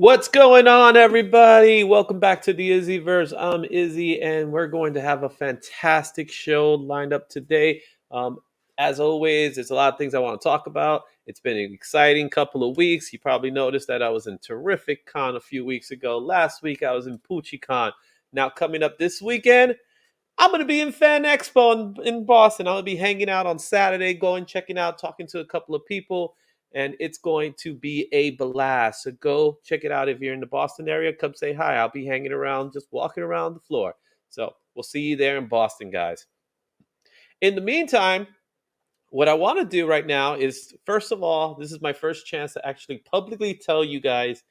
What's going on, everybody? Welcome back to the IzzyVerse. I'm Izzy, and we're going to have a fantastic show lined up today. Um, as always, there's a lot of things I want to talk about. It's been an exciting couple of weeks. You probably noticed that I was in Terrific Con a few weeks ago. Last week, I was in Poochie Con. Now, coming up this weekend, I'm going to be in Fan Expo in Boston. I'm going to be hanging out on Saturday, going, checking out, talking to a couple of people, and it's going to be a blast. So go check it out if you're in the Boston area. Come say hi. I'll be hanging around, just walking around the floor. So we'll see you there in Boston, guys. In the meantime, what I want to do right now is, first of all, this is my first chance to actually publicly tell you guys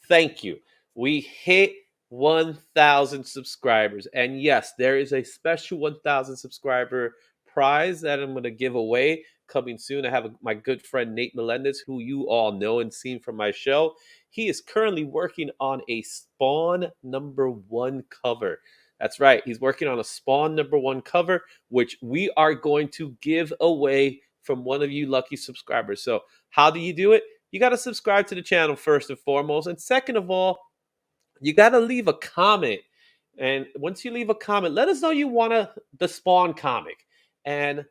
thank you. We hit 1,000 subscribers. And yes, there is a special 1,000 subscriber prize that I'm going to give away coming soon. I have my good friend Nate Melendez, who you all know and seen from my show. He is currently working on a Spawn #1 cover. That's right. He's working on a Spawn #1 cover, which we are going to give away from one of you lucky subscribers. So, how do you do it? You got to subscribe to the channel first and foremost. And second of all, you got to leave a comment. And once you leave a comment, let us know you want the Spawn comic. And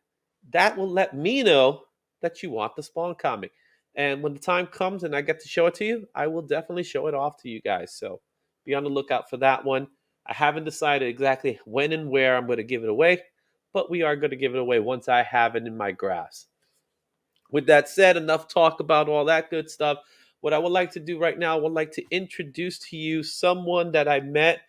that will let me know that you want the Spawn comic. And when the time comes and I get to show it to you, I will definitely show it off to you guys. So be on the lookout for that one. I haven't decided exactly when and where I'm going to give it away, but we are going to give it away once I have it in my grasp. With that said, enough talk about all that good stuff. What I would like to do right now, I would like to introduce to you someone that I met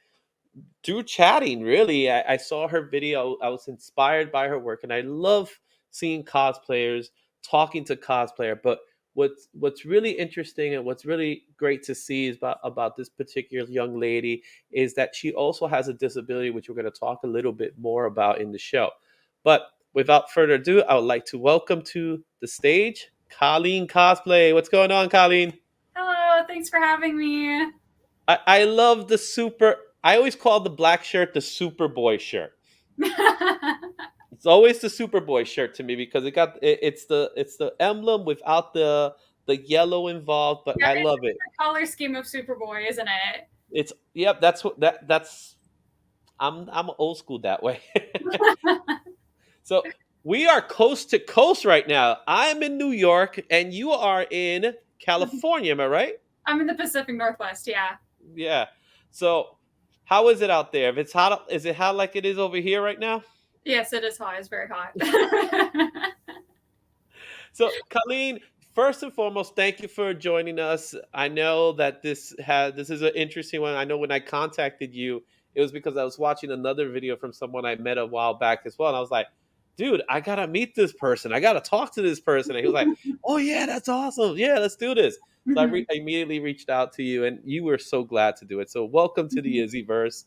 through chatting. Really, I saw her video. I was inspired by her work, and I love seeing cosplayers talking to cosplayer. But what's really interesting and what's really great to see is about this particular young lady is that she also has a disability, which we're going to talk a little bit more about in the show. But without further ado, I would like to welcome to the stage Colleen Cosplay. What's going on, Colleen? Hello, thanks for having me. I love the super. I always call the black shirt the Superboy shirt. It's always the Superboy shirt to me because it's the emblem without the yellow involved, but Yeah, I it's love it. the color scheme of Superboy, isn't it? It's yep. That's what that's. I'm old school that way. So we are coast to coast right now. I'm in New York and you are in California. Am I right? I'm in the Pacific Northwest, yeah. Yeah. So how is it out there? If it's hot, is it hot like it is over here right now? Yes, it is hot. It's very hot. So, Colleen, first and foremost, thank you for joining us. I know that this is an interesting one. I know when I contacted you, it was because I was watching another video from someone I met a while back as well, and I was like, "Dude, I gotta meet this person. I gotta talk to this person." And he was like, "Oh yeah, that's awesome. Yeah, let's do this." So I immediately reached out to you, and you were so glad to do it. So welcome to the IzzyVerse.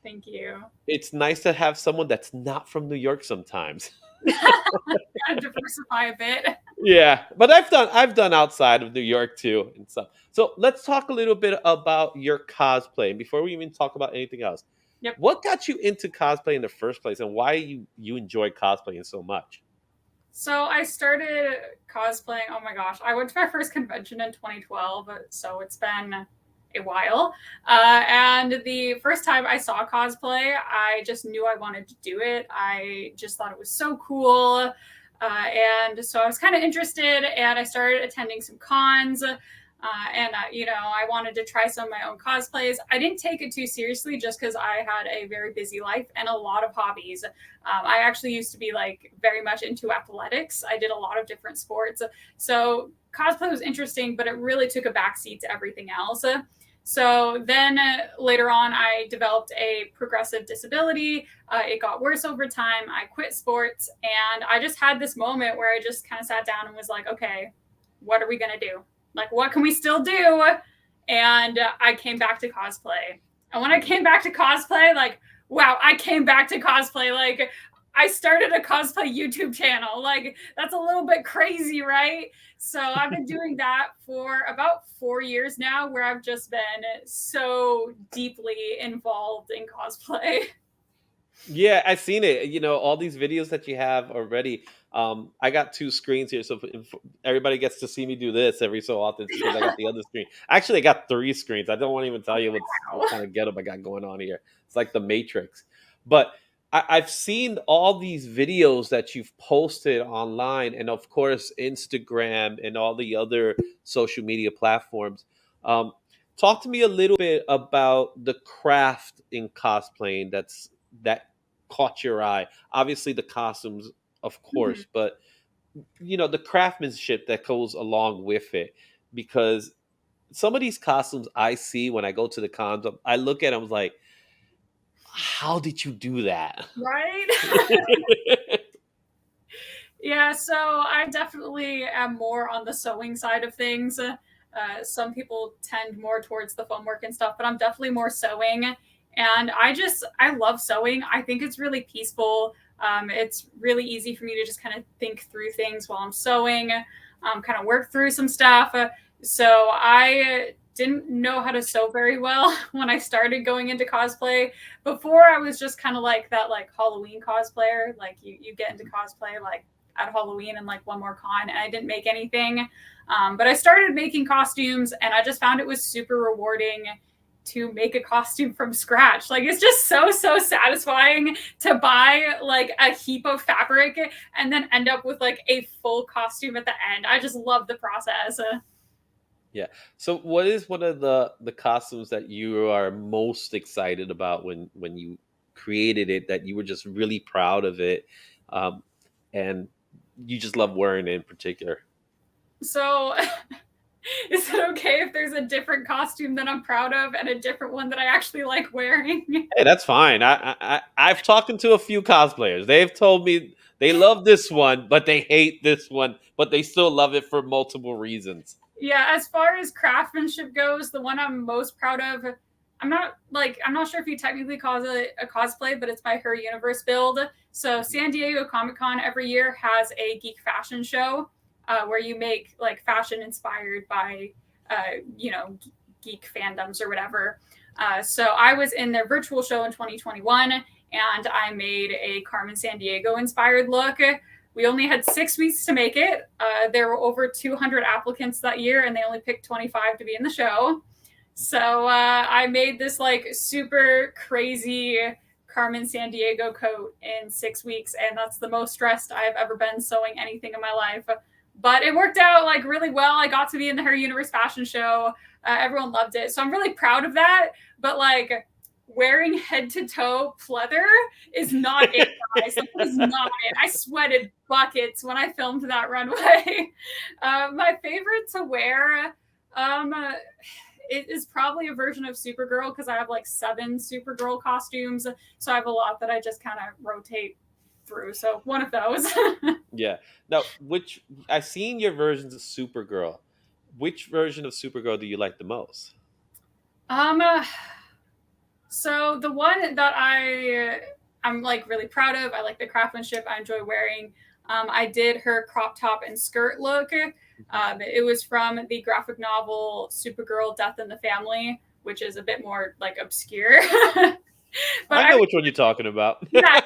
Thank you. It's nice to have someone that's not from New York sometimes. Gotta diversify a bit. Yeah, but I've done outside of New York too and stuff. So let's talk a little bit about your cosplay before we even talk about anything else. Yep. What got you into cosplay in the first place, and why you enjoy cosplaying so much? So I started cosplaying. Oh my gosh, I went to my first convention in 2012, so it's been a while. And the first time I saw cosplay, I just knew I wanted to do it. I just thought it was so cool. And so I was kind of interested, and I started attending some cons. I wanted to try some of my own cosplays. I didn't take it too seriously just because I had a very busy life and a lot of hobbies. I actually used to be like very much into athletics. I did a lot of different sports. So cosplay was interesting, but it really took a backseat to everything else. So then later on, I developed a progressive disability. It got worse over time. I quit sports, and I just had this moment where I just kind of sat down and was like, okay, what are we going to do? Like, what can we still do? And I came back to cosplay. And when I came back to cosplay, like, wow, I came back to cosplay. Like, I started a cosplay YouTube channel. Like, that's a little bit crazy, right? So I've been doing that for about 4 years now, where I've just been so deeply involved in cosplay. Yeah, I've seen it. All these videos that you have already. I got two screens here, so if everybody gets to see me do this every so often, it's because I got the other screen. Actually, I got three screens. I don't want to even tell you what Wow. kind of getup I got going on here. It's like the Matrix. But I've seen all these videos that you've posted online, and of course, Instagram and all the other social media platforms. Um, Talk to me a little bit about the craft in cosplaying that caught your eye. Obviously, the costumes, of Mhm. course, but the craftsmanship that goes along with it. Because some of these costumes I see when I go to the cons, I look at them like, how did you do that? Right? Yeah, so I definitely am more on the sewing side of things. Some people tend more towards the foam work and stuff, but I'm definitely more sewing. And I love sewing. I think it's really peaceful. It's really easy for me to just kind of think through things while I'm sewing, kind of work through some stuff. So I didn't know how to sew very well when I started going into cosplay. Before I was just kind of like that like Halloween cosplayer. Like you get into cosplay like at Halloween and like one more con, and I didn't make anything. But I started making costumes, and I just found it was super rewarding to make a costume from scratch. Like it's just so satisfying to buy like a heap of fabric and then end up with like a full costume at the end. I just love the process. Yeah. So, what is one of the costumes that you are most excited about when you created it? That you were just really proud of it, um, and you just love wearing it in particular? So is it okay if there's a different costume that I'm proud of and a different one that I actually like wearing? Hey, that's fine. I've talked to a few cosplayers. They've told me they love this one, but they hate this one, but they still love it for multiple reasons. Yeah, as far as craftsmanship goes, the one I'm most proud of, I'm not sure if you technically call it a cosplay, but it's my Her Universe build. So San Diego Comic Con every year has a geek fashion show where you make like fashion inspired by you know, geek fandoms or whatever. So I was in their virtual show in 2021, and I made a Carmen Sandiego inspired look. We only had 6 weeks to make it. There were over 200 applicants that year, and they only picked 25 to be in the show. So I made this like super crazy Carmen Sandiego coat in 6 weeks, and that's the most stressed I've ever been sewing anything in my life. But it worked out like really well. I got to be in the Her Universe fashion show. Everyone loved it, so I'm really proud of that. But like wearing head to toe pleather is not it, guys. That is not it. I sweated buckets when I filmed that runway. My favorite to wear, it is probably a version of Supergirl because I have like 7 Supergirl costumes. So I have a lot that I just kind of rotate through. So one of those. Yeah. Now, which I've seen your versions of Supergirl. Which version of Supergirl do you like the most? um, uh, so the one that I'm like really proud of, I like the craftsmanship, I enjoy wearing. I did her crop top and skirt look. It was from the graphic novel Supergirl Death in the Family, which is a bit more like obscure. But I I know which one you're talking about. yeah,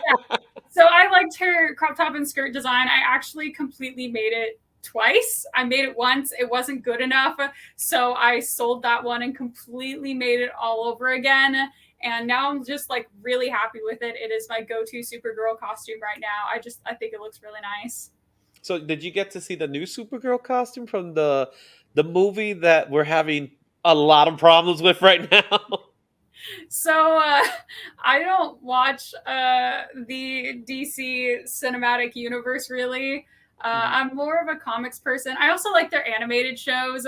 so I liked her crop top and skirt design. I actually completely made it twice. I made it once, it wasn't good enough. So I sold that one and completely made it all over again. And now I'm just like really happy with it. It is my go to Supergirl costume right now. I think it looks really nice. So, did you get to see the new Supergirl costume from the movie that we're having a lot of problems with right now? So I don't watch the DC cinematic universe really. Mhm. I'm more of a comics person. I also like their animated shows,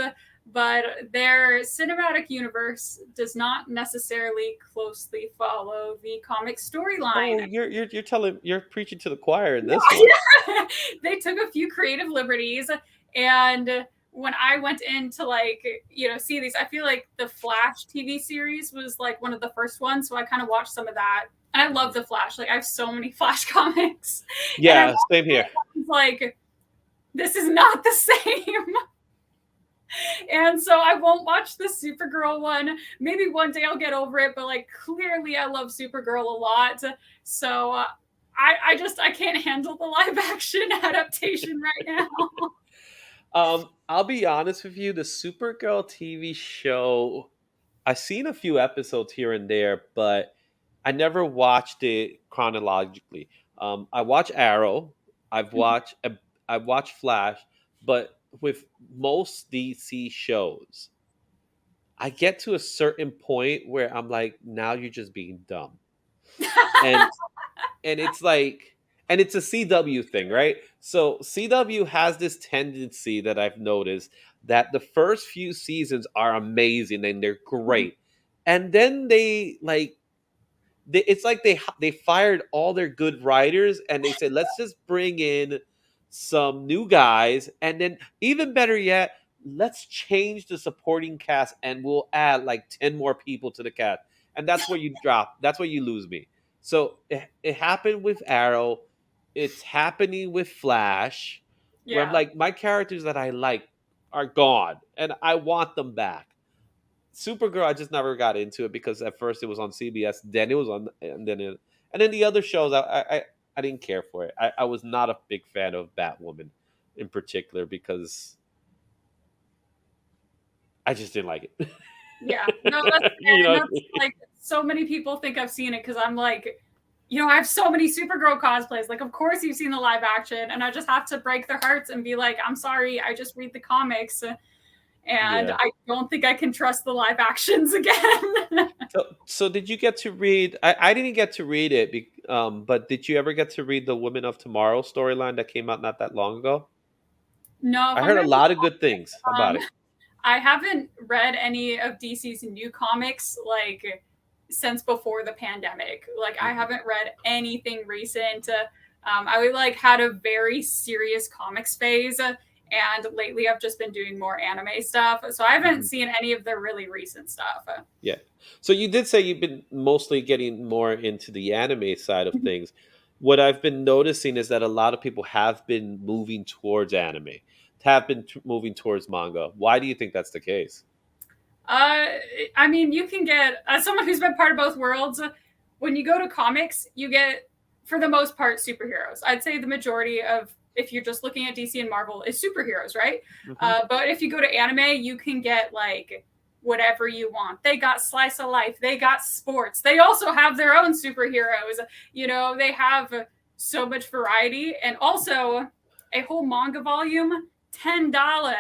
but their cinematic universe does not necessarily closely follow the comic storyline. Oh, you're preaching to the choir in this one. Yeah. They took a few creative liberties, and when I went in to like, you know, see these, I feel like the Flash TV series was like one of the first ones, so I kind of watched some of that. And I love the Flash. Like I have so many Flash comics. And I Yeah, same here. was like, this is not the same. And so I won't watch the Supergirl one. Maybe one day I'll get over it, but like clearly I love Supergirl a lot. So I can't handle the live action adaptation right now. I'll be honest with you, the Supergirl TV show, I've seen a few episodes here and there, but I never watched it chronologically. I watch Arrow, I've watched I've watched Flash, but with most DC shows, I get to a certain point where I'm like, now you're just being dumb. And and it's like and it's a CW thing, right? So CW has this tendency that I've noticed that the first few seasons are amazing and they're great. And then it's like they fired all their good writers and they said let's just bring in some new guys, and then even better yet, let's change the supporting cast and we'll add like 10 more people to the cast. And that's where you lose me. So it happened with Arrow, it's happening with Flash, where I'm Yeah. like, my characters that I like are gone and I want them back. Supergirl, I just never got into it because at first it was on CBS, then it was on, and then the other shows, I didn't care for it. I was not a big fan of Batwoman, in particular, because I just didn't like it. Yeah. No, that's You fair. And know, that's like so many people think I've seen it because I'm like, I have so many Supergirl cosplays. Like, of course you've seen the live action, and I just have to break their hearts and be like, I'm sorry, I just read the comics, and yeah. I don't think I can trust the live actions again. So did you get to read? I didn't get to read it, but did you ever get to read the Women of Tomorrow storyline that came out not that long ago? No, if I I'm heard a gonna be lot of good things about um, it. I haven't read any of DC's new comics like since before the pandemic. Like I Mhm, haven't read anything recent. I like had a very serious comics phase, and lately I've just been doing more anime stuff. So I haven't mhm. seen any of the really recent stuff. Yeah. So you did say you've been mostly getting more into the anime side of things. What I've been noticing is that a lot of people have been moving towards anime, have been moving towards manga. Why do you think that's the case? Uh, I mean, you can get as someone who's been part of both worlds. When you go to comics, you get, for the most part, superheroes. I'd say the majority of, if you're just looking at DC and Marvel, is superheroes, right? Hmm. But if you go to anime, you can get like whatever you want. They got slice of life. They got sports. They also have their own superheroes. They have so much variety, and also a whole manga volume, $10.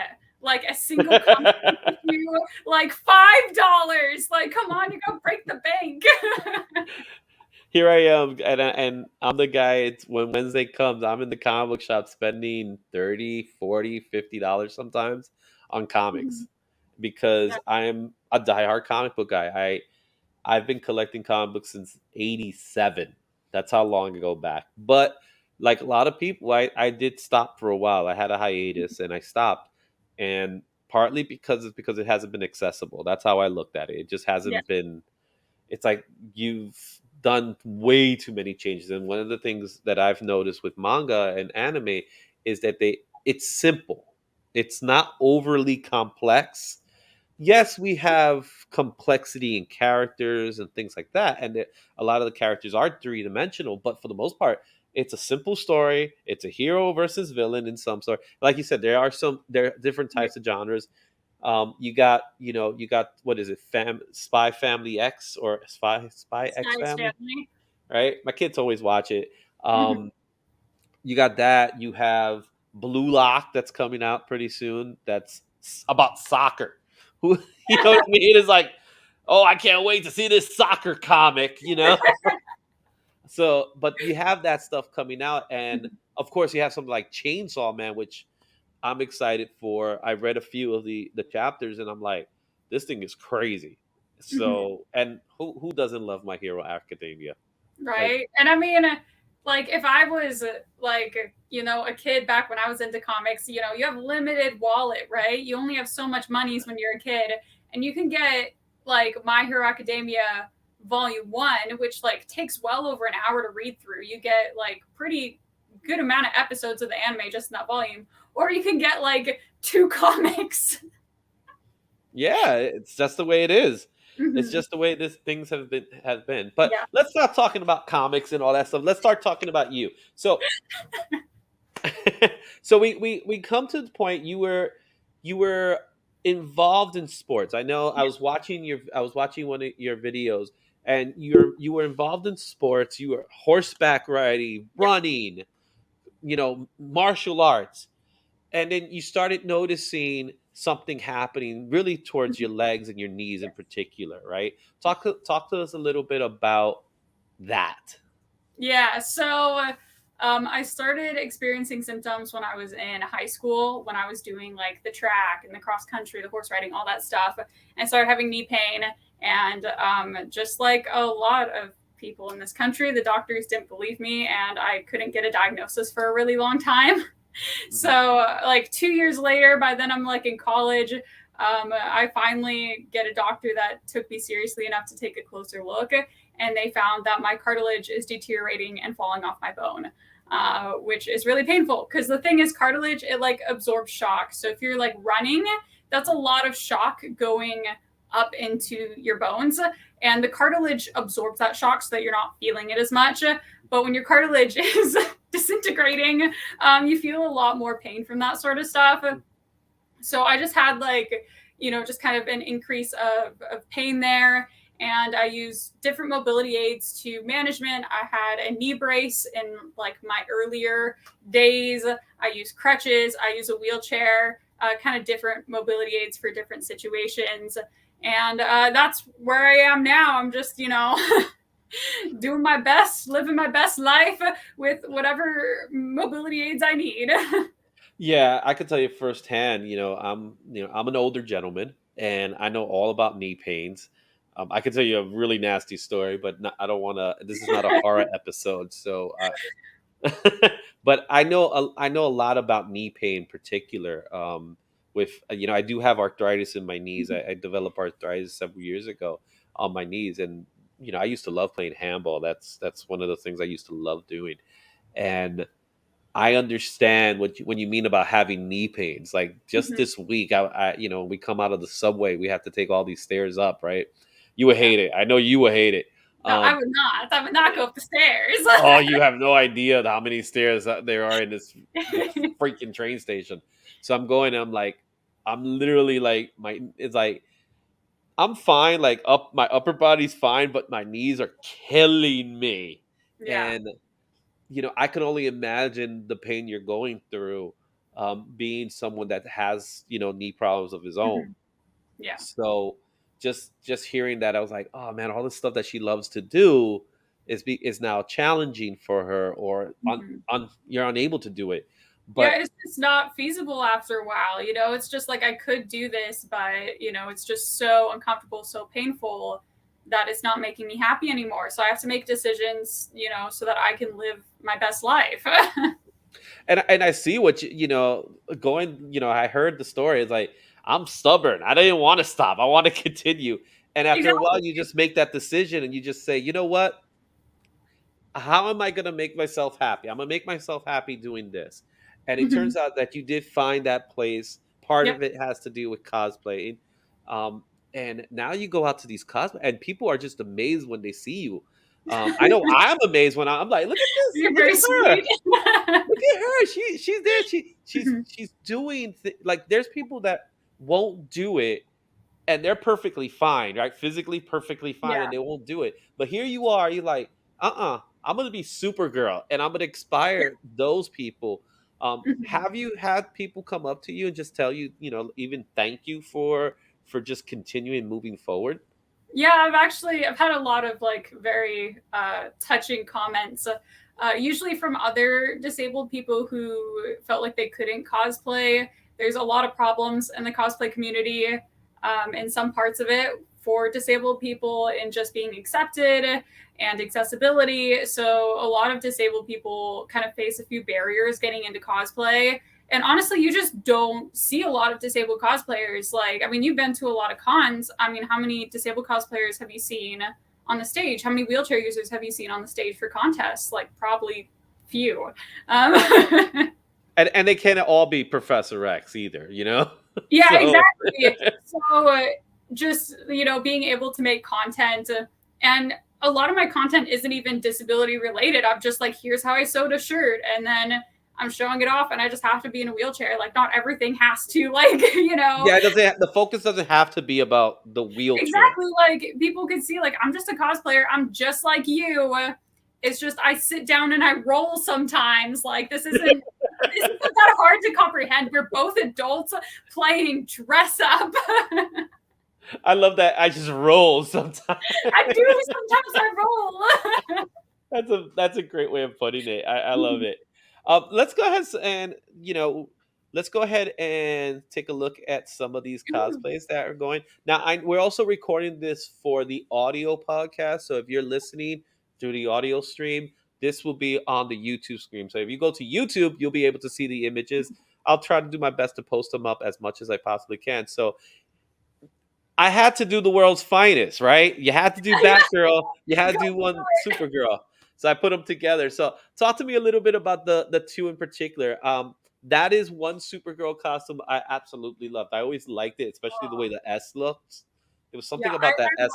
Like a single comic you like $5. Like, come on, you go break the bank. Here I am, and I'm the guy. It's when Wednesday comes, I'm in the comic book shop spending 30, 40, $50 sometimes on comics because Yeah. I'm a diehard comic book guy. I've been collecting comic books since '87. That's how long ago back. But like a lot of people, I did stop for a while. I had a hiatus and I stopped, and partly because it hasn't been accessible. That's how I looked at it. It just Yeah. hasn't been. It's like you've done way too many changes. And one of the things that I've noticed with manga and anime is that it's simple. It's not overly complex. Yes, we have complexity in characters and things like that, and a lot of the characters are three-dimensional, but for the most part it's a simple story. It's a hero versus villain in some sort. Like you said, there are different Yeah. types of genres. You got, what is it, Spy Family X or Spy X Sky Family, Stanley. right? My kids always watch it. Mhm. You got that. You have Blue Lock that's coming out pretty soon. That's about soccer. Who, you know what I mean? It's like, oh, I can't wait to see this soccer comic. So, but you have that stuff coming out, and of course, you have something like Chainsaw Man, which I'm excited for. I read a few of the chapters, and I'm like, this thing is crazy. Mhm. So, and who doesn't love My Hero Academia? Like, Right. And I mean, like if I was a kid back when I was into comics, you have limited wallet, right? You only have so much monies when you're a kid, and you can get like My Hero Academia Volume 1, which like takes well over an hour to read through. You get like pretty good amount of episodes of the anime just in that volume, or you can get like two comics. Yeah, it's just the way it is. It's Mhm. just the way this things have been. But Yeah. let's stop talking about comics and all that stuff. Let's start talking about you. So so we come to the point you were involved in sports. I know Yeah. I was watching one of your videos, and you were involved in sports. You were horseback riding, Yep. running, martial arts. And then you started noticing something happening really towards Mhm. your legs and your knees in Yes. particular, right? Talk to us a little bit about that. Yeah, so I started experiencing symptoms when I was in high school, when I was doing like the track and the cross country, the horse riding, all that stuff, and started having knee pain. And just like a lot of people in this country, the doctors didn't believe me, and I couldn't get a diagnosis for a really long time. Mhm. So, like 2 years later, by then I'm like in college. I finally get a doctor that took me seriously enough to take a closer look, and they found that my cartilage is deteriorating and falling off my bone, which is really painful because the thing is, cartilage, it like absorbs shock. So if you're like running, that's a lot of shock going up into your bones, and the cartilage absorbs that shock so that you're not feeling it as much. But when your cartilage is disintegrating, you feel a lot more pain from that sort of stuff. So I just had like, just kind of an increase of pain there. And I use different mobility aids to management. I had a knee brace in like my earlier days. I use crutches. I use a wheelchair, kind of different mobility aids for different situations. And that's where I am now. I'm just, doing my best, living my best life with whatever mobility aids I need. Yeah, I can tell you firsthand. I'm an older gentleman, and I know all about knee pains. I can tell you a really nasty story, but I don't want to. This is not a horror episode, so. But I know a lot about knee pain in particular. With I do have arthritis in my knees. I developed arthritis several years ago on my knees, and I used to love playing handball. That's one of the things I used to love doing, and I understand when you mean about having knee pains. Like just Mhm. this week, we come out of the subway, we have to take all these stairs up, right? You would Yeah. hate it. I know you would hate it. No, I Um, would not. I would not go up the stairs. oh, you have no idea how many stairs there are in this freaking train station. So I'm going. I'm like, I'm literally like It's like I'm fine. Like my upper body's fine, but my knees are killing me. Yeah. And I can only imagine the pain you're going through, being someone that has knee problems of his own. Mhm. Yeah. So just hearing that, I was like, oh man, all the stuff that she loves to do is now challenging for her, or Mhm. you're unable to do it. Yeah, But it's just not feasible after a while. It's just like I could do this, but it's just so uncomfortable, so painful that it's not making me happy anymore. So I have to make decisions, so that I can live my best life. and I see what going. I heard the story. It's like I'm stubborn. I didn't want to stop. I want to continue. And after a while, Exactly. you just make that decision, and you just say, you know what? How am I going to make myself happy? I'm going to make myself happy doing this. And it Mhm. turns out that you did find that place. Part Yep. of it has to do with cosplaying. Um, and now you go out to these cosplay, and people are just amazed when they see you. I know I'm amazed when I'm like, look at this, You're look very at her, sweet. look at her. She's there. Mhm. She's doing like there's people that won't do it, and they're perfectly fine, right? Physically perfectly fine, Yeah. and they won't do it. But here you are, you're like, I'm gonna be Supergirl, and I'm gonna Yeah. inspire those people. Mhm. Have you had people come up to you and just tell you, even thank you for just continuing moving forward? Yeah, I've had a lot of like very touching comments, usually from other disabled people who felt like they couldn't cosplay. There's a lot of problems in the cosplay community, in some parts of it for disabled people in just being accepted and accessibility. So a lot of disabled people kind of face a few barriers getting into cosplay, and honestly, you just don't see a lot of disabled cosplayers. Like, I mean, you've been to a lot of cons. I mean, how many disabled cosplayers have you seen on the stage? How many wheelchair users have you seen on the stage for contests? Like, probably few. Um, and they can't all be Professor X either, you know. Yeah, So exactly. So just being able to make content, and a lot of my content isn't even disability related. I'm just like, here's how I sewed a shirt, and then I'm showing it off, and I just have to be in a wheelchair. Like, not everything has to like yeah, it doesn't. The focus doesn't have to be about the wheelchair. exactly, like people could see like I'm just a cosplayer. I'm just like you. It's just I sit down and I roll sometimes. Like this isn't that hard to comprehend. We're both adults playing dress up. I love that. I just roll sometimes. I do sometimes I roll. That's a great way of putting it. I love it. Let's go ahead and let's go ahead and take a look at some of these Ooh, cosplays that are going now. We're also recording this for the audio podcast, so if you're listening through the audio stream, this will be on the YouTube stream. So if you go to YouTube, you'll be able to see the images. I'll try to do my best to post them up as much as I possibly can. So I had to do the world's finest, right? You had to do Batgirl, you had to go do one for it. Supergirl. So I put them together. So talk to me a little bit about the two in particular. That is one Supergirl costume I absolutely loved. I always liked it, especially the way the S looks. There was Yeah, something about that S.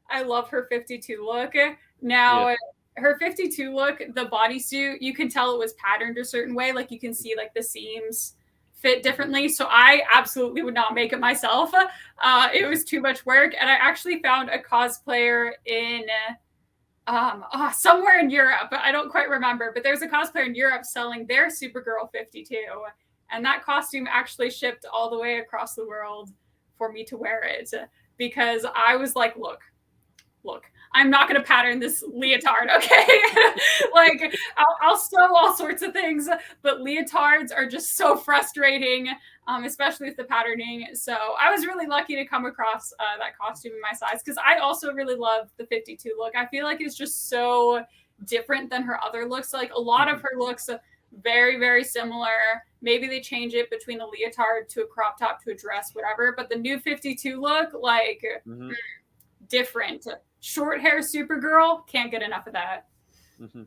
I love her 52 look. Yeah. Now, her 52 look, the bodysuit, you can tell it was patterned a certain way. Like you can see like the seams fit differently. So I absolutely would not make it myself. It was too much work. And I actually found a cosplayer in somewhere in Europe. I don't quite remember, but there's a cosplayer in Europe selling their Supergirl 52. And that costume actually shipped all the way across the world for me to wear it because I was like, look, I'm not going to pattern this leotard, okay? Like, I'll sew all sorts of things, but leotards are just so frustrating, especially with the patterning. So I was really lucky to come across that costume in my size because I also really love the 52 look. I feel like it's just so different than her other looks. Like, a lot of her looks very, very similar. Maybe they change it between a leotard to a crop top to a dress, whatever. But the new 52 look, like, Hmm. different. Short hair Supergirl, can't get enough of that. Hmm.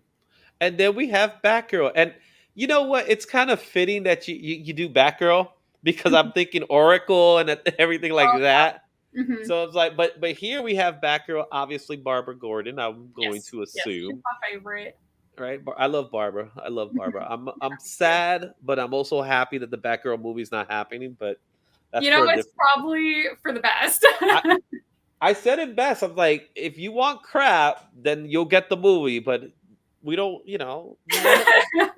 And then we have Batgirl, and you know what? It's kind of fitting that you do Batgirl because I'm thinking Oracle and everything like Oh, that. yeah. Mm-hmm. So it's like, but here we have Batgirl, obviously Barbara Gordon. I'm going Yes, to yes, she's assume, my favorite. right? I love Barbara. I love Barbara. I'm sad, but I'm also happy that the Batgirl movie's not happening. But that's You for know, a it's different. probably for the best. I I said it best. I'm like, if you want crap, then you'll get the movie. But we don't, we want to,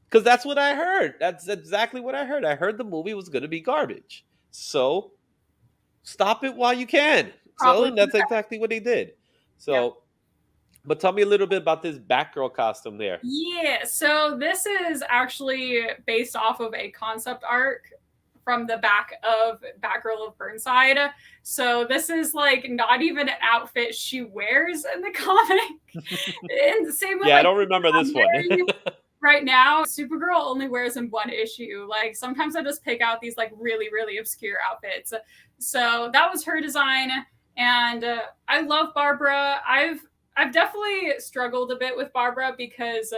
because that's what I heard. That's exactly what I heard. I heard the movie was going to be garbage. So stop it while you can. So Probably and for the that's best. exactly what they did. Yep. So, but tell me a little bit about this Batgirl costume there. Yeah, so this is actually based off of a concept art from the back of Batgirl of Burnside. So this is like not even an outfit she wears in the comic. And the same with Yeah, I like don't remember I'm this one. wearing right now. Supergirl only wears in one issue. Like sometimes I just pick out these like really, really obscure outfits. So that was her design. And I love Barbara. I've definitely struggled a bit with Barbara because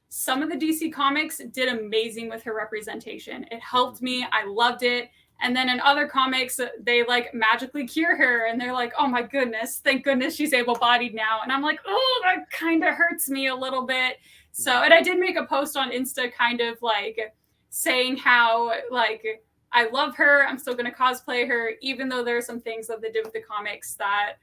some of the DC comics did amazing with her representation. It helped me. I loved it. And then in other comics, they like magically cure her and they're like, oh my goodness, thank goodness she's able bodied now. And I'm like, oh, that kind of hurts me a little bit. So, and I did make a post on Insta kind of like saying how, like, I love her. I'm still going to cosplay her, even though there are some things that they did with the comics that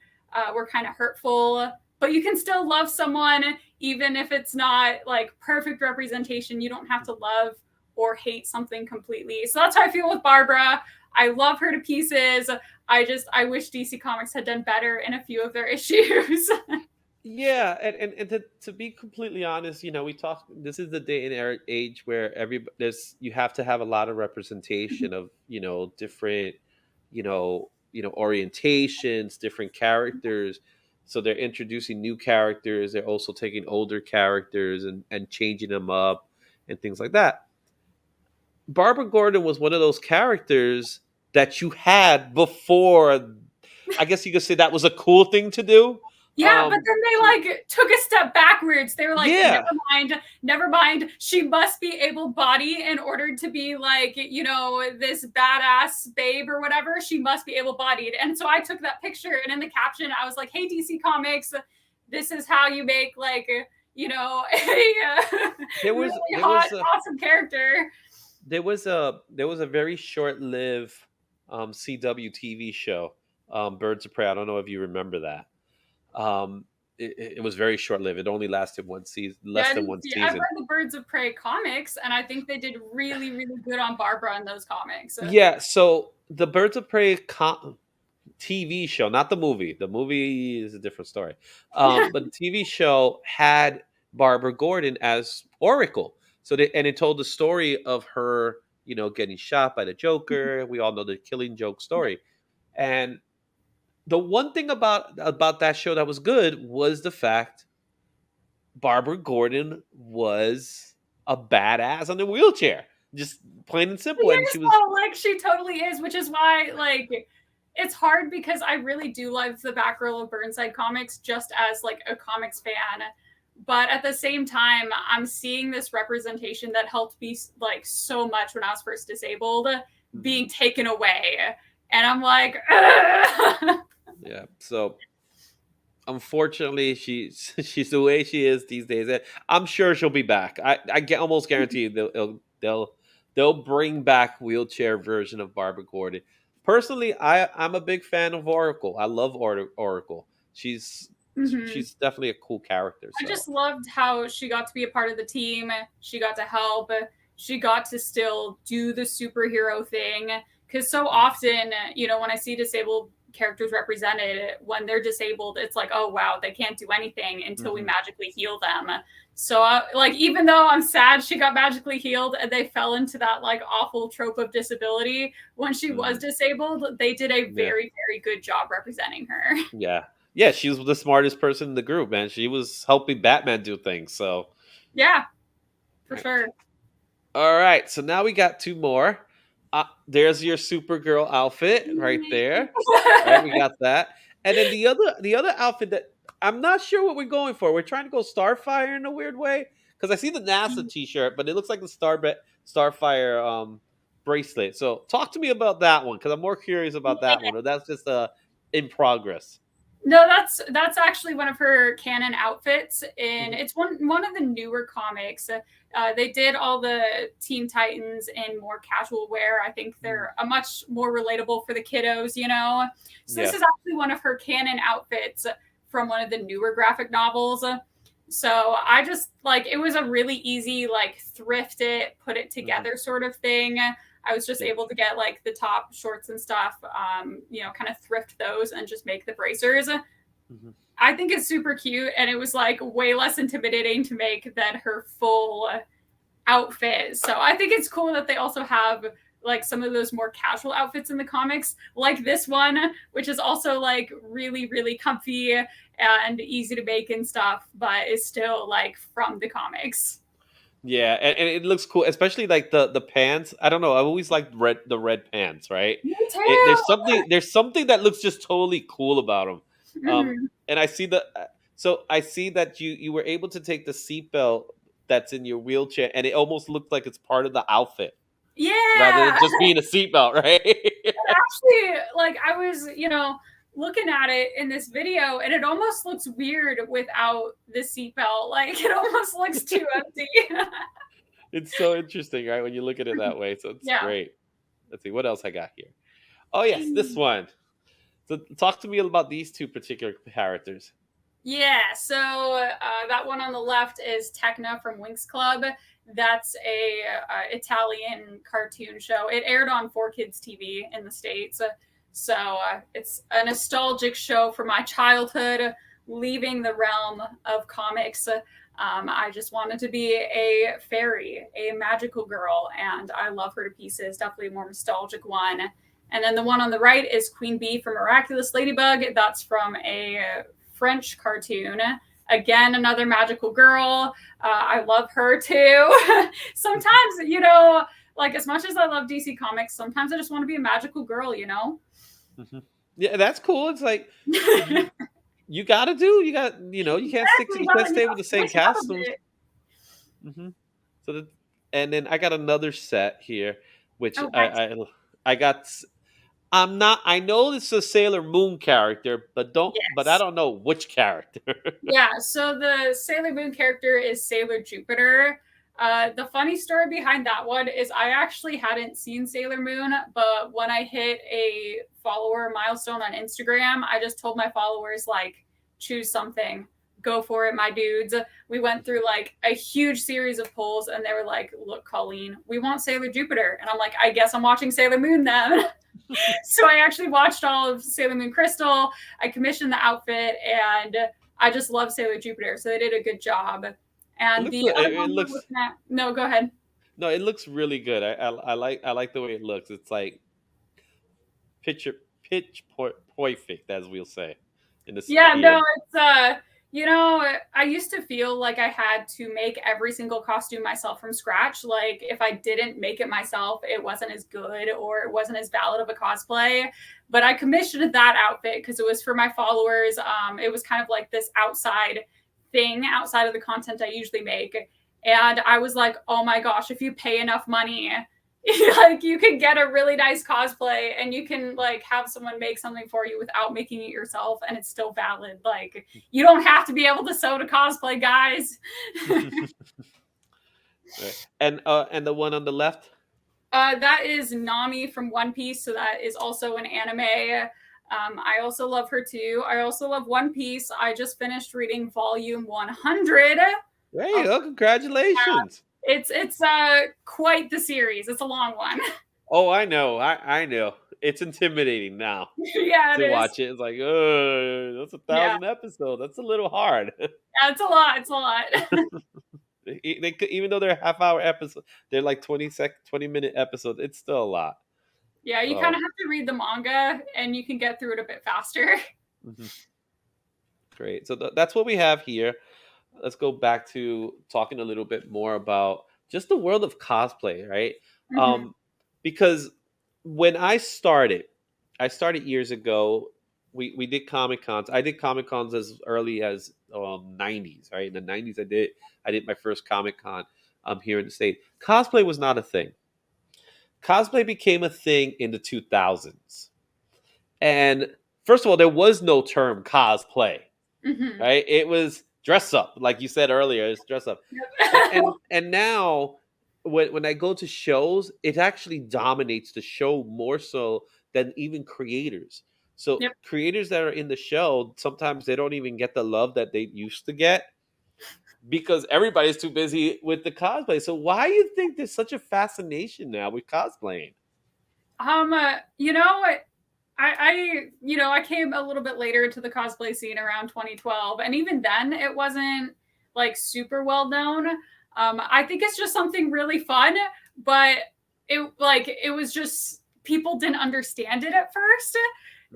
were kind of hurtful. But you can still love someone even if it's not like perfect representation. You don't have to love or hate something completely. So that's how I feel with Barbara. I love her to pieces. I wish DC Comics had done better in a few of their issues. Yeah, and to be completely honest, we talk. This is the day and age where there's you have to have a lot of representation of different orientations, different characters. So they're introducing new characters. They're also taking older characters and changing them up and things like that. Barbara Gordon was one of those characters that you had before. I guess you could say that was a cool thing to do. Yeah, but then they So like took a step backwards. They were like, yeah, never mind. She must be able-bodied in order to be like, this badass babe or whatever. She must be able-bodied. And so I took that picture, and in the caption, I was like, "Hey, DC Comics, this is how you make like, a there really was there hot, was a awesome character." there was a very short-lived CW TV show, Birds of Prey. I don't know if you remember that. Um, it was very short-lived. It only lasted one season, Yeah, less I than didn't one see. I've season. read the Birds of Prey comics, and I think they did really, really good on Barbara in those comics. Yeah, so the Birds of Prey TV show, not the movie. The movie is a different story. But the TV show had Barbara Gordon as Oracle. And it told the story of her, getting shot by the Joker. We all know the Killing Joke story. And the one thing about that show that was good was the fact Barbara Gordon was a badass on the wheelchair, just plain and She simple. And is she was, though, like she totally is, which is why like it's hard because I really do love the Batgirl of Burnside comics just as like a comics fan. But at the same time, I'm seeing this representation that helped me like so much when I was first disabled being taken away. And I'm like, yeah. So unfortunately, she's she's the way she is these days. And I'm sure she'll be back. Almost guarantee they'll bring back wheelchair version of Barbara Gordon. Personally, I'm a big fan of Oracle. I love Oracle. She's Mhm. she's definitely a cool character. I So just loved how she got to be a part of the team. She got to help. She got to still do the superhero thing. Because so often, when I see disabled characters represented, when they're disabled, it's like, oh, wow, they can't do anything until we mhm. magically heal them. So, like, even though I'm sad she got magically healed and they fell into that, like, awful trope of disability, when she was Mhm. disabled, they did a Yeah, very, very good job representing her. yeah, yeah. She was the smartest person in the group, man. She was helping Batman do things. So Yeah, for sure. all right, so now we got two more. There's your Supergirl outfit right there. Right, we got that, and then the other outfit that I'm not sure what we're going for. We're trying to go Starfire in a weird way because I see the NASA T-shirt, but it looks like the Starfire bracelet. So talk to me about that one because I'm more curious about that one. Or that's just in progress. No, that's actually one of her canon outfits, and Hmm. it's one of the newer comics. They did all the Teen Titans in more casual wear. I think they're a much more relatable for the kiddos. So this Yeah. is actually one of her canon outfits from one of the newer graphic novels. So I just like it was a really easy like thrift it, put it Hmm. together sort of thing. I was just Yeah. able to get like the top shorts and stuff, kind of thrift those and just make the bracers. Hmm. I think it's super cute, and it was like way less intimidating to make than her full outfit. So I think it's cool that they also have like some of those more casual outfits in the comics, like this one, which is also like really, really comfy and easy to make and stuff, but is still like from the comics. Yeah, and it looks cool, especially like the pants. I don't know. I've always liked the red pants, right? Me It, too. there's something that looks just totally cool about them. Mhm. And I see I see that you were able to take the seatbelt that's in your wheelchair, and it almost looks like it's part of the outfit rather Yeah. than just being a seatbelt, right? Actually, like I was, looking at it in this video, and it almost looks weird without the seatbelt. Like it almost looks too empty. It's so interesting, right? When you look at it that way, so it's Yeah. great. Let's see what else I got here. Oh yes, this one. So talk to me about these two particular characters. Yeah, so that one on the left is Tecna from Winx Club. That's a Italian cartoon show. It aired on 4 Kids TV in the States. So it's a nostalgic show from my childhood, leaving the realm of comics. I just wanted to be a fairy, a magical girl, and I love her to pieces. Definitely a more nostalgic one. And then the one on the right is Queen Bee from Miraculous Ladybug. That's from a French cartoon. Again, another magical girl. I love her too. Sometimes, like as much as I love DC Comics, sometimes I just want to be a magical girl. Mhm. Yeah, that's cool. It's like you You gotta do. You got. You can't stick. Exactly. You can't Well, stay with the same mix it up a costumes. bit. Hmm. So that, and then I got another set here, which Oh, nice. I got. I'm not. I know it's a Sailor Moon character, but I Yes. don't know which character. Yeah, so the Sailor Moon character is Sailor Jupiter. The funny story behind that one is I actually hadn't seen Sailor Moon, but when I hit a follower milestone on Instagram, I just told my followers, like, choose something, go for it, my dudes. We went through like a huge series of polls, and they were like, look, Colleen, we want Sailor Jupiter. And I'm like, I guess I'm watching Sailor Moon then. So I actually watched all of Sailor Moon Crystal. I commissioned the outfit, and I just love Sailor Jupiter. So they did a good job. It And looks. the other It one we're looks. looking at, no, go ahead. No, it looks really good. I like the way it looks. It's like picture perfect, as we'll say, in the Yeah, you no, know. it's I used to feel like I had to make every single costume myself from scratch. Like if I didn't make it myself, it wasn't as good or it wasn't as valid of a cosplay. But I commissioned that outfit because it was for my followers. It was kind of like this outside thing outside of the content I usually make. And I was like, oh my gosh, if you pay enough money, like you can get a really nice cosplay and you can like have someone make something for you without making it yourself and it's still valid. Like you don't have to be able to sew to cosplay, guys. Right. And the one on the left. That is Nami from One Piece, so that is also an anime. I also love her too. I also love One Piece. I just finished reading volume 100. There you Of, go. Congratulations. it's quite the series. It's a long one. Oh, I know. I know. It's intimidating now Yeah, it to is. watch it. It's like, oh, that's a Yeah, 1,000 episodes. That's a little hard. yeah, it's a lot. It's a lot. Even though they're half-hour episodes, they're like 20-minute episodes. It's still a lot. Yeah, you kind So of have to read the manga and you can get through it a bit faster. mhm, great. So that's what we have here. Let's go back to talking a little bit more about just the world of cosplay, right? Mm-hmm. Um, because when I started years ago. We did Comic Cons. I did Comic Cons as early as '90s, right? In the '90s, I did my first Comic Con here in the state. Cosplay was not a thing. Cosplay became a thing in the 2000s, and first of all, there was no term cosplay, Mm-hmm. right? It was dress up, like you said earlier. It's dress up, and Yep. and now when I go to shows, it actually dominates the show more so than even creators. So Yep. creators that are in the show sometimes they don't even get the love that they used to get because everybody's too busy with the cosplay. So why do you think there's such a fascination now with cosplaying? You know, I came a little bit later to the cosplay scene around 2012, and even then, it wasn't like super well known. I think it's just something really fun, but it was just people didn't understand it at first.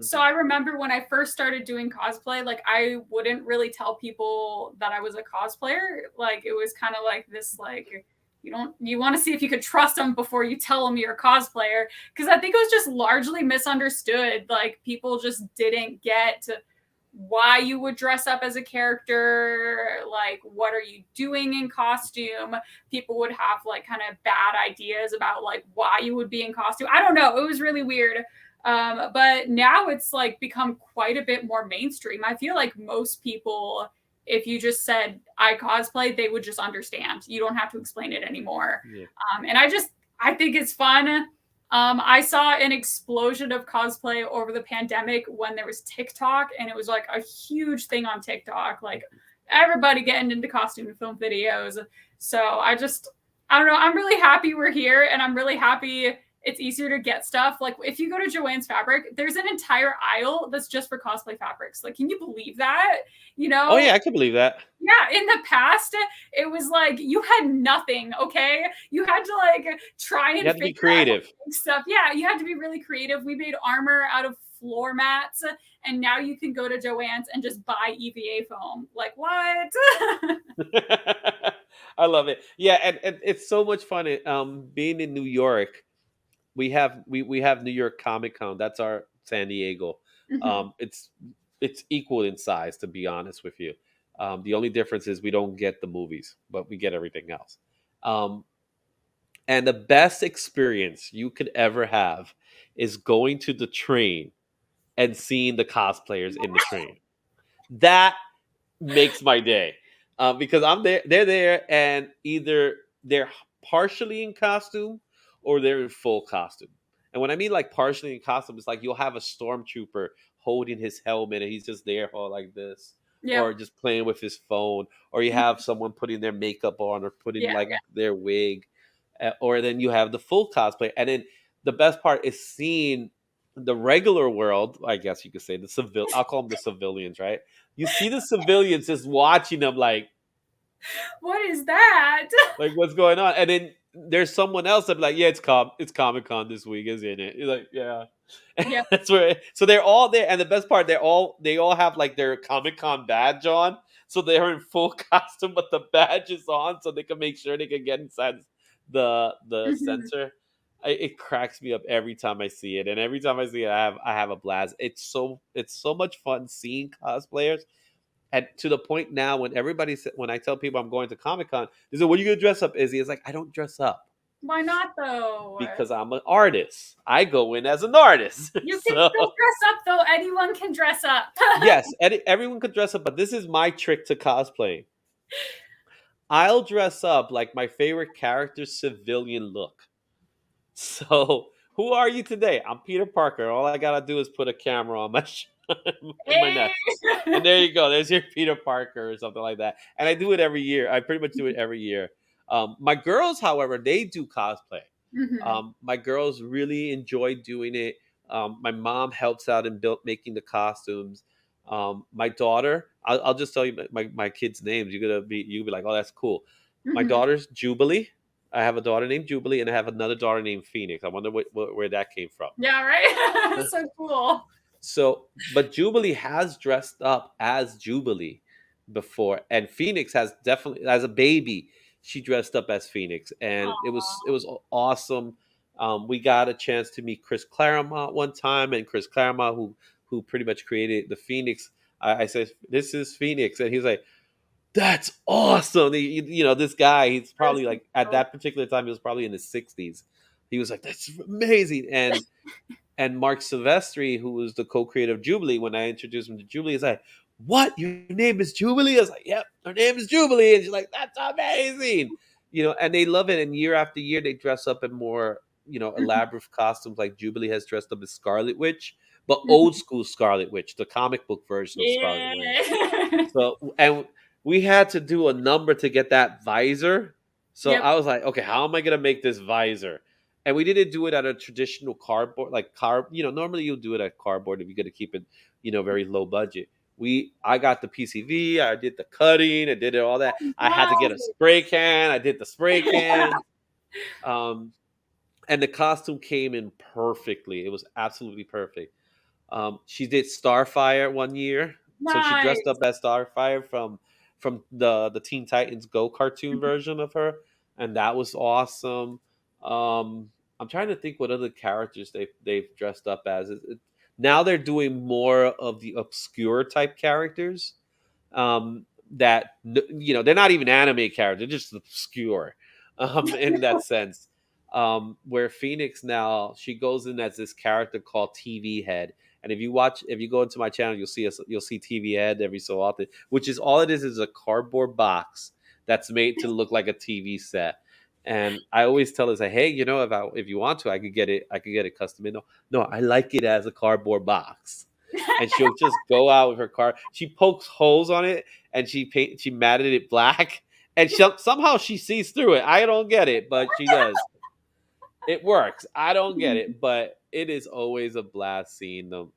So Mhm. I remember when I first started doing cosplay, like I wouldn't really tell people that I was a cosplayer. Like it was kind of like this, like you want to see if you could trust them before you tell them you're a cosplayer, because I think it was just largely misunderstood. Like people just didn't get why you would dress up as a character, like what are you doing in costume. People would have like kind of bad ideas about like why you would be in costume. I don't know, it was really weird. But now it's like become quite a bit more mainstream. I feel like most people, if you just said I cosplay, they would just understand. You don't have to explain it anymore. Yeah. And I think it's fun. I saw an explosion of cosplay over the pandemic when there was TikTok, and it was like a huge thing on TikTok. Like everybody getting into costume and film videos. So I don't know. I'm really happy we're here, and I'm really happy it's easier to get stuff. Like if you go to Joann's Fabric, there's an entire aisle that's just for cosplay fabrics. Like, can you believe that? You Oh know, yeah, I can believe that. yeah, in the past, it was like you had nothing, okay? You had to like try You and have to be figure out how to creative. make stuff. Yeah, you had to be really creative. We made armor out of floor mats, and now you can go to Joann's and just buy EVA foam. Like, what? I love it. Yeah, and it's so much fun. Being in New York, we have New York Comic Con. That's our San Diego. Mhm. It's it's equal in size, to be honest with you. The only difference is we don't get the movies, but we get everything else. Um, and the best experience you could ever have is going to the train and seeing the cosplayers in the train. That makes my day, because I'm there. They're there, and either they're partially in costume or they're in full costume. And when I mean like partially in costume, it's like you'll have a stormtrooper holding his helmet, and he's just there all like this, Yep. or just playing with his phone, or you have someone putting their makeup on or putting Yeah. like their wig, or then you have the full cosplay. And then the best part is seeing the regular world. I guess you could say the civil. I'll call them the civilians, right? You see the civilians just watching them What is that? like what's going on, and then there's someone else that be like, yeah, it's Comic Con this week, isn't it? You're like, yeah. Yep. That's where, so they're all there, and the best part, they all have like their Comic Con badge on, so they're in full costume, but the badge is on, so they can make sure they can get inside the Mhm. censor. It cracks me up every time I see it, and every time I see it, I have a blast. It's so much fun seeing cosplayers, and to the point now when I tell people I'm going to Comic Con, they say, "What are you gonna dress up, Izzy?" It's like I don't dress up Why not though? because I'm an artist. I go in as an artist. You can So still dress up though. Anyone can dress up. yes, everyone could dress up, but this is my trick to cosplaying. I'll dress up like my favorite character's civilian look. So who are you today? I'm Peter Parker. All I gotta do is put a camera on my in my Hey. neck. And there you go. There's your Peter Parker or something like that. And I do it every year. I pretty much do it every year. My girls, however, they do cosplay. Mhm. My girls really enjoy doing it. My mom helps out in making the costumes. My daughter, I'll just tell you my kids' names. You'll be like, oh, that's cool. My Mhm. daughter's Jubilee. I have a daughter named Jubilee, and I have another daughter named Phoenix. I wonder where that came from. Yeah, right? So cool. So, but Jubilee has dressed up as Jubilee before, and Phoenix has definitely, as a baby, she dressed up as Phoenix, and it was awesome. We got a chance to meet Chris Claremont one time, and Chris Claremont, who pretty much created the Phoenix. I said, "This is Phoenix," and he's like, "That's awesome." This guy, he's That's probably like at cool. that particular time, he was probably in his 60s. He was like, "That's amazing," and Mark Silvestri, who was the co-creator of Jubilee, when I introduced him to Jubilee, he's like, "What? Your name is Jubilee?" I was like, "Yep, her name is Jubilee." And she's like, "That's amazing." And they love it. And year after year, they dress up in more, Mhm. elaborate costumes. Like Jubilee has dressed up as Scarlet Witch, but old Mhm. school Scarlet Witch, the comic book version of Scarlet Witch. Yeah. So, and we had to do a number to get that visor. So Yep. I was like, okay, how am I gonna make this visor? And we didn't do it at a traditional cardboard, like normally you'll do it at cardboard if you're gonna keep it, very low budget. I got the PCV, I did the cutting, I did it all that. I had to get a Wow. spray can, I did the spray can. Um, and the costume came in perfectly. It was absolutely perfect. She did Starfire one year, so she dressed Nice. up as Starfire from the Teen Titans Go cartoon version of her, and that was awesome. I'm trying to think what other characters they've dressed up as. Now they're doing more of the obscure type characters, that they're not even anime characters, they're just obscure, in that sense. Where Phoenix now, she goes in as this character called TV Head, and if you go into my channel, you'll see TV Head every so often, which is all it is a cardboard box that's made to look like a TV set. And I always tell her, say, hey, if you want to, I could get it custom made. No, I like it as a cardboard box. And she'll just go out with her car. She pokes holes on it, and she matted it black, and somehow she sees through it. I don't get it, but she does. It works. I don't get it, but it is always a blast seeing them.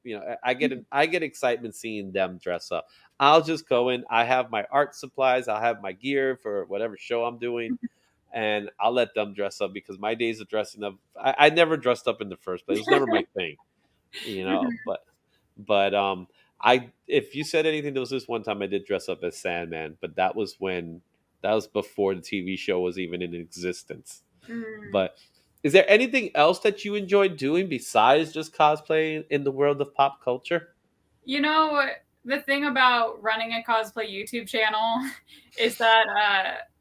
I get excitement seeing them dress up. I'll just go in. I have my art supplies. I'll have my gear for whatever show I'm doing, and I'll let them dress up because my days of dressing up. I never dressed up in the first place. It was never my thing, you know. But I if you said anything, there was this one time I did dress up as Sandman, but that was before the TV show was even in existence. Mm. But is there anything else that you enjoy doing besides just cosplaying in the world of pop culture? You know, the thing about running a cosplay YouTube channel is that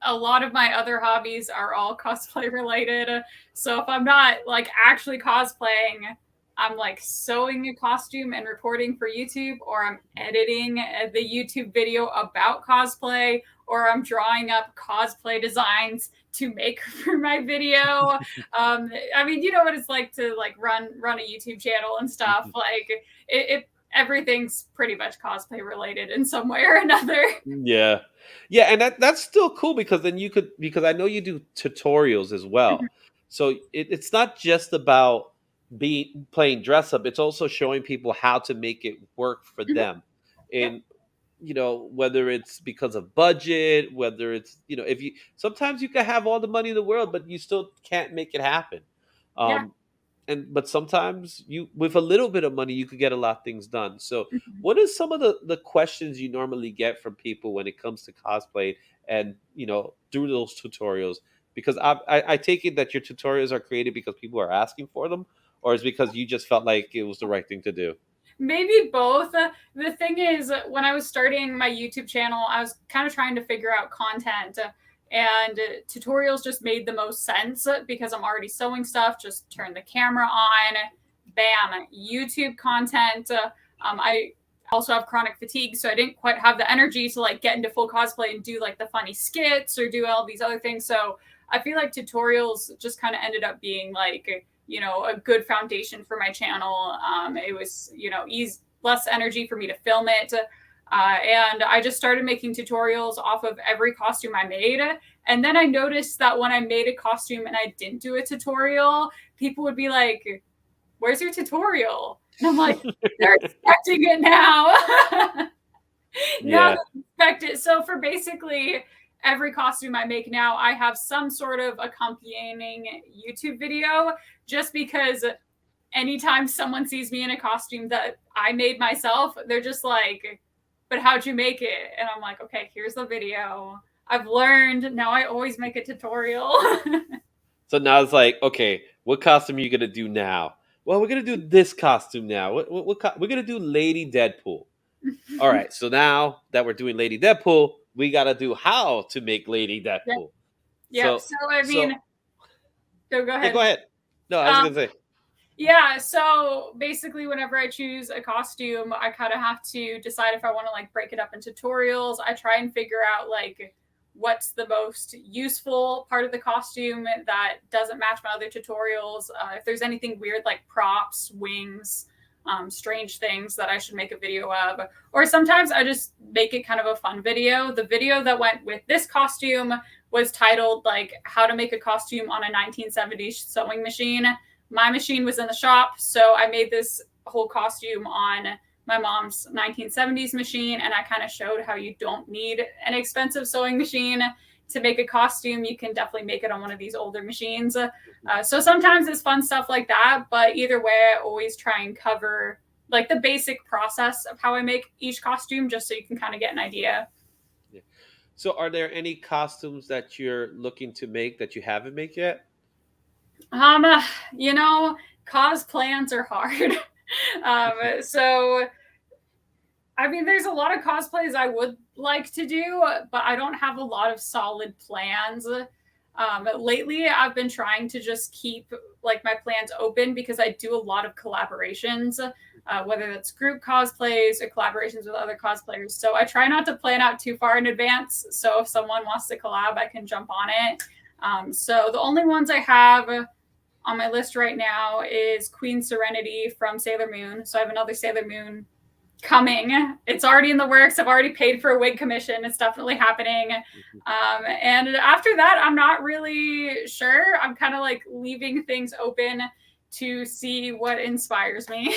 a lot of my other hobbies are all cosplay related. So if I'm not like actually cosplaying, I'm like sewing a costume and reporting for YouTube, or I'm editing the YouTube video about cosplay, or I'm drawing up cosplay designs to make for my video. I mean, you know what it's like to like run a YouTube channel and stuff. Like it everything's pretty much cosplay related in some way or another. Yeah. Yeah, and that's still cool because then you could, because I know you do tutorials as well. So it's not just about being playing dress up, it's also showing people how to make it work for them. Yep. And whether it's because of budget, whether it's, if you sometimes you can have all the money in the world, but you still can't make it happen. Yeah. Um but sometimes you, with a little bit of money, you could get a lot of things done. So Mhm. what are some of the questions you normally get from people when it comes to cosplay, and through those tutorials? Because I take it that your tutorials are created because people are asking for them, or is because you just felt like it was the right thing to do? Maybe both. The thing is, when I was starting my YouTube channel, I was kind of trying to figure out content, and tutorials just made the most sense because I'm already sewing stuff. Just turn the camera on, bam, YouTube content. I also have chronic fatigue, so I didn't quite have the energy to like get into full cosplay and do like the funny skits or do all these other things. So I feel like tutorials just kind of ended up being like, a good foundation for my channel. It was, less energy for me to film it. And I just started making tutorials off of every costume I made. And then I noticed that when I made a costume and I didn't do a tutorial, people would be like, "Where's your tutorial?" And I'm like, "They're expecting it now." Now Yeah. they expect it. So for basically every costume I make now, I have some sort of accompanying YouTube video, just because anytime someone sees me in a costume that I made myself, they're just like, "But how'd you make it?" And I'm like, "Okay, here's the video. I've learned. Now I always make a tutorial." So now it's like, okay, what costume are you gonna do now? Well, we're gonna do this costume now. We're gonna do Lady Deadpool. All right, so now that we're doing Lady Deadpool, we got to do how to make Lady Yep. Deadpool. Yep. So, So I so mean, so go yeah, go ahead. ahead. No, I was Um, gonna say. Yeah, so basically whenever I choose a costume, I kind of have to decide if I want to like break it up into tutorials. I try and figure out like what's the most useful part of the costume that doesn't match my other tutorials. If there's anything weird like props, wings, strange things that I should make a video of. Or sometimes I just make it kind of a fun video. The video that went with this costume was titled like how to make a costume on a 1970s sewing machine. My machine was in the shop, so I made this whole costume on my mom's 1970s machine, and I kind of showed how you don't need an expensive sewing machine to make a costume. You can definitely make it on one of these older machines. So sometimes it's fun stuff like that, but either way, I always try and cover like the basic process of how I make each costume, just so you can kind of get an idea. Yeah. So, are there any costumes that you're looking to make that you haven't made yet? Um, you know, cosplans are hard. So I mean, there's a lot of cosplays I would like to do, but I don't have a lot of solid plans. Lately, I've been trying to just keep like my plans open because I do a lot of collaborations, whether that's group cosplays or collaborations with other cosplayers. So I try not to plan out too far in advance. So if someone wants to collab, I can jump on it. So the only ones I have on my list right now is Queen Serenity from Sailor Moon. So I have another Sailor Moon coming. It's already in the works. I've already paid for a wig commission. It's definitely happening. And after that, I'm not really sure. I'm kind of like leaving things open to see what inspires me.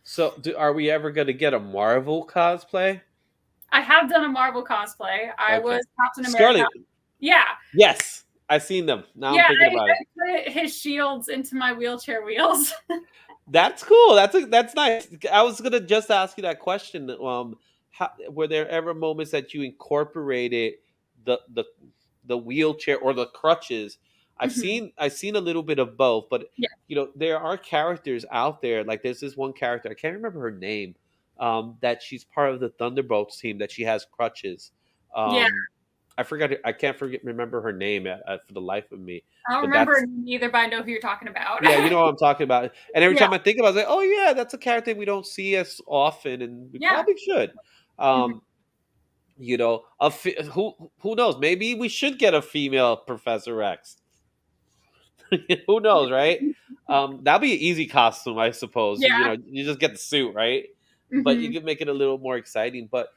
So, are we ever going to get a Marvel cosplay? I have done a Marvel cosplay. I Okay, was Captain America. Scarlet. Yeah. Yes, I've seen them. Now I'm Yeah. thinking I about it. put his shields into my wheelchair wheels. That's cool. That's nice. I was gonna just ask you that question. Were there ever moments that you incorporated the the the wheelchair or the crutches? I've seen a little bit of both, but Yeah. there are characters out there. Like there's this one character, I can't remember her name. that she's part of the Thunderbolts team, that she has crutches. Yeah, Um, I forgot. I can't remember her name for the life of me. I don't But remember that's it either, but I know who you're talking about. yeah, you know what I'm talking about. And every Yeah, time I think about it, I was like, oh yeah, that's a character we don't see as often, and we yeah. probably should. Mhm. Um, who knows? Maybe we should get a female Professor X. Who knows, right? That'd be an easy costume, I suppose. You Yeah. know, you just get the suit, right? But you Hmm. could make it a little more exciting. But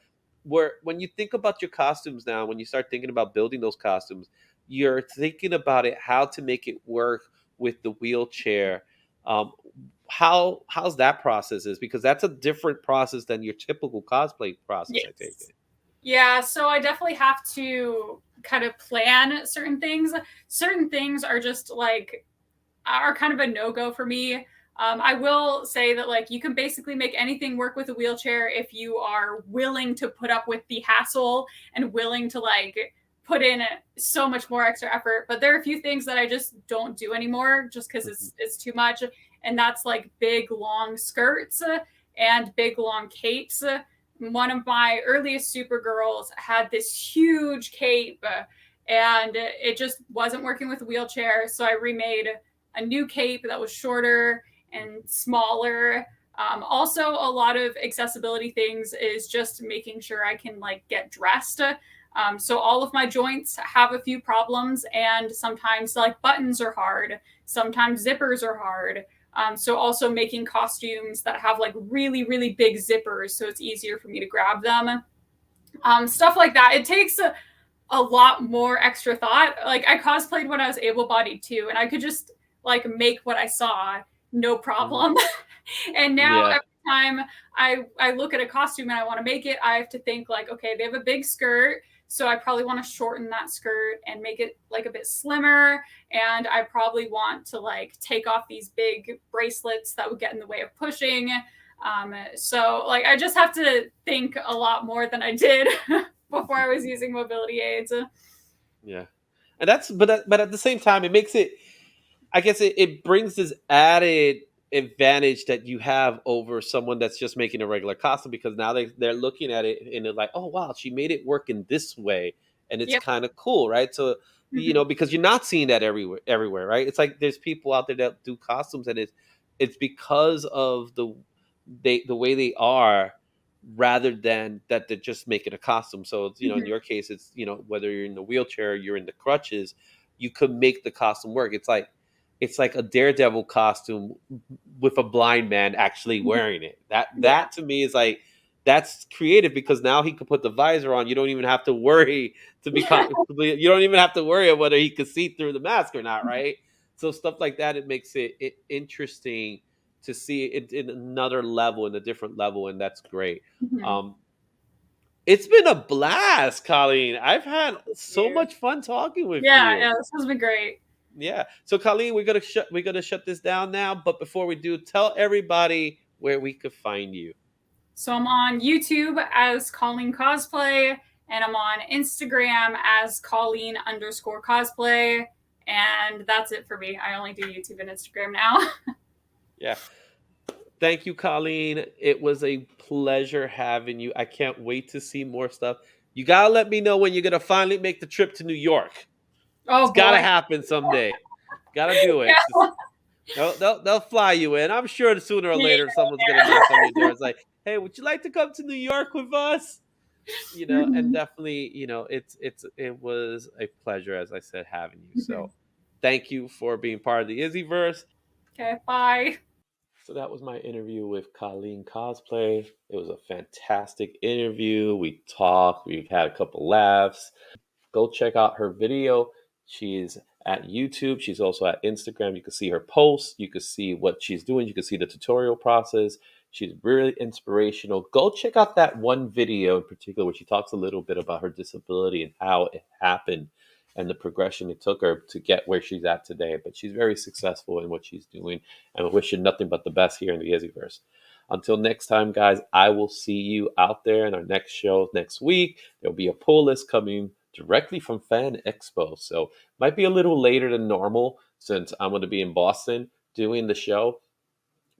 when you think about your costumes now, when you start thinking about building those costumes, you're thinking about it, how to make it work with the wheelchair. Um, how's that process is, because that's a different process than your typical cosplay process, I take Yes. it. Yeah, so I definitely have to kind of plan certain things. Certain things are just like are kind of a no go for me. I will say that like you can basically make anything work with a wheelchair if you are willing to put up with the hassle and willing to like put in so much more extra effort. But there are a few things that I just don't do anymore just because Mhm, it's too much, and that's like big long skirts and big long capes. One of my earliest Supergirls had this huge cape, and it just wasn't working with a wheelchair, so I remade a new cape that was shorter and smaller. Also, a lot of accessibility things is just making sure I can like get dressed. So all of my joints have a few problems, and sometimes like buttons are hard, sometimes zippers are hard. So also making costumes that have like really really big zippers, so it's easier for me to grab them. Stuff like that. It takes a lot more extra thought. Like I cosplayed when I was able-bodied too, and I could just like make what I saw, no mhm. problem. And now Yeah. every time I look at a costume and I want to make it, I have to think like, okay, they have a big skirt, so I probably want to shorten that skirt and make it like a bit slimmer. And I probably want to like take off these big bracelets that would get in the way of pushing. So like I just have to think a lot more than I did before I was using mobility aids. Yeah, and but at the same time, it makes it. I guess it brings this added advantage that you have over someone that's just making a regular costume, because now they're looking at it and they're like, oh wow, she made it work in this way, and it's Yep. kind of cool, right? So Hmm. because you're not seeing that everywhere, right? It's like there's people out there that do costumes, and it's because of the way they are, rather than that they're just making a costume. So it's, in Hmm. your case, it's whether you're in the wheelchair, you're in the crutches, you could make the costume work. It's like a Daredevil costume with a blind man actually wearing it. That Yeah. that to me is like, that's creative, because now he could put the visor on. You don't even have to worry to be you don't even have to worry of whether he could see through the mask or not, right? So stuff like that, it makes it interesting to see it in another level, in a different level, and that's great. Hmm. Um, it's been a blast, Colleen. I've had so You. much fun talking with Yeah, you. yeah, this has been great. Yeah. So, Colleen, we're gonna shut this down now. But before we do, tell everybody where we could find you. So I'm on YouTube as Colleen Cosplay, and I'm on Instagram as Colleen_cosplay. And that's it for me. I only do YouTube and Instagram now. Yeah. Thank you, Colleen. It was a pleasure having you. I can't wait to see more stuff. You gotta let me know when you're gonna finally make the trip to New York. It's Oh gotta boy. happen someday. Gotta do it. Yeah. They'll fly you in. I'm sure that sooner or later someone's gonna Yeah. knock on your door. It's like, hey, would you like to come to New York with us? And Hmm. definitely, it was a pleasure, as I said, having you. Hmm. So thank you for being part of the IzzyVerse. Okay, bye. So that was my interview with Colleen Cosplay. It was a fantastic interview. We talked, we've had a couple laughs. Go check out her video. She's at YouTube. She's also at Instagram. You can see her posts. You can see what she's doing. You can see the tutorial process. She's really inspirational. Go check out that one video in particular where she talks a little bit about her disability and how it happened and the progression it took her to get where she's at today. But she's very successful in what she's doing, and I wish her nothing but the best here in the IzzyVerse. Until next time, guys, I will see you out there in our next show next week. There'll be a pull list coming directly from Fan Expo. So might be a little later than normal since I'm going to be in Boston doing the show,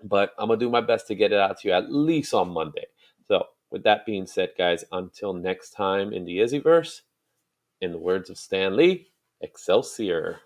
but I'm going to do my best to get it out to you at least on Monday. So, with that being said, guys, until next time in the IzzyVerse, in the words of Stan Lee, Excelsior.